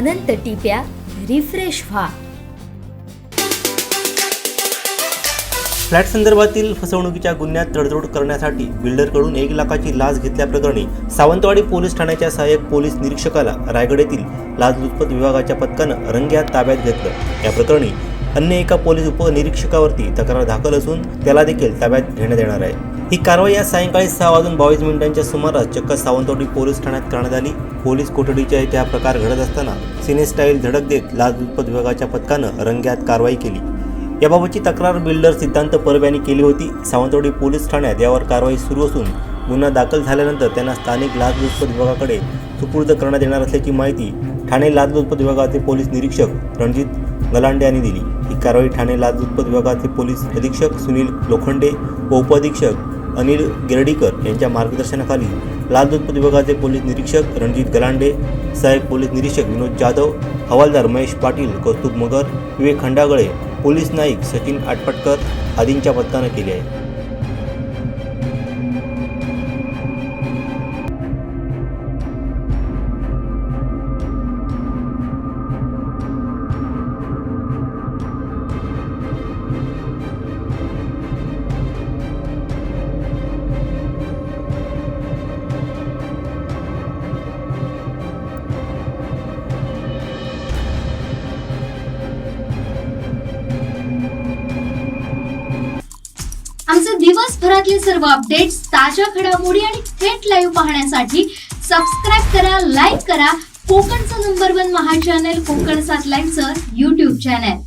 अनंत टिप्या refresh व्हा। Flat संदर्भातील फसवणुकीच्या गुन्ह्यात तडजोड करण्यासाठी बिल्डरकडून 1 लाखाची लाच घेतल्याप्रकरणी सावंतवाडी पोलीस ठाण्याच्या सहाय्यक पोलीस निरीक्षकाला रायगड येथील लाचलुचपत विभागाच्या पथकानं रंगेहात ताब्यात घेतलं। या प्रकरणी अन्य एका पोलीस उपनिरीक्षकावरती तक्रार दाखल असून त्याला देखील ताब्यात घेण्यात येणार आहे। ही कारवाई आज सायंकाळी 6:22 सुमारास चक्क सावंतवाडी पोलीस ठाण्यात करण्यात आली। पोलीस कोठडीच्या इथे हा प्रकार घडत असताना सिने स्टाईल धडक देत लाचलुचपत विभागाच्या पथकानं रंगेहात कारवाई केली। याबाबतची तक्रार बिल्डर सिद्धांत परब यांनी केली होती। सावंतवाडी पोलीस ठाण्यात यावर कारवाई सुरू असून गुन्हा दाखल झाल्यानंतर त्यांना स्थानिक लाचलुचपत विभागाकडे सुपूर्द करण्यात येणार असल्याची माहिती ठाणे लाचलुचपत विभागाचे पोलीस निरीक्षक रणजित गलांडे यांनी दिली। ही कारवाई ठाणे लाचलुचपत विभागाचे पोलीस अधीक्षक सुनील लोखंडे व उपअधीक्षक अनिल गिरडीकर यांच्या मार्गदर्शनाखाली लाचलुचपत विभागाचे पोलीस निरीक्षक रणजित गलांडे, सहाय्यक पोलीस निरीक्षक विनोद जाधव, हवालदार महेश पाटील, कौस्तुभ मगर, विवेक खंडागळे, पोलीस नाईक सचिन आटपटकर आदींच्या पथकानं केली आहे। आमचे दिवसभरातले सर्व अपडेट्स, ताज्या घडामोडी आणि थेट लाईव्ह पाहण्यासाठी सबस्क्राईब करा, लाईक करा कोकणचं नंबर 1 महा चॅनल कोकण 7 लाईव्हचं YouTube चॅनल।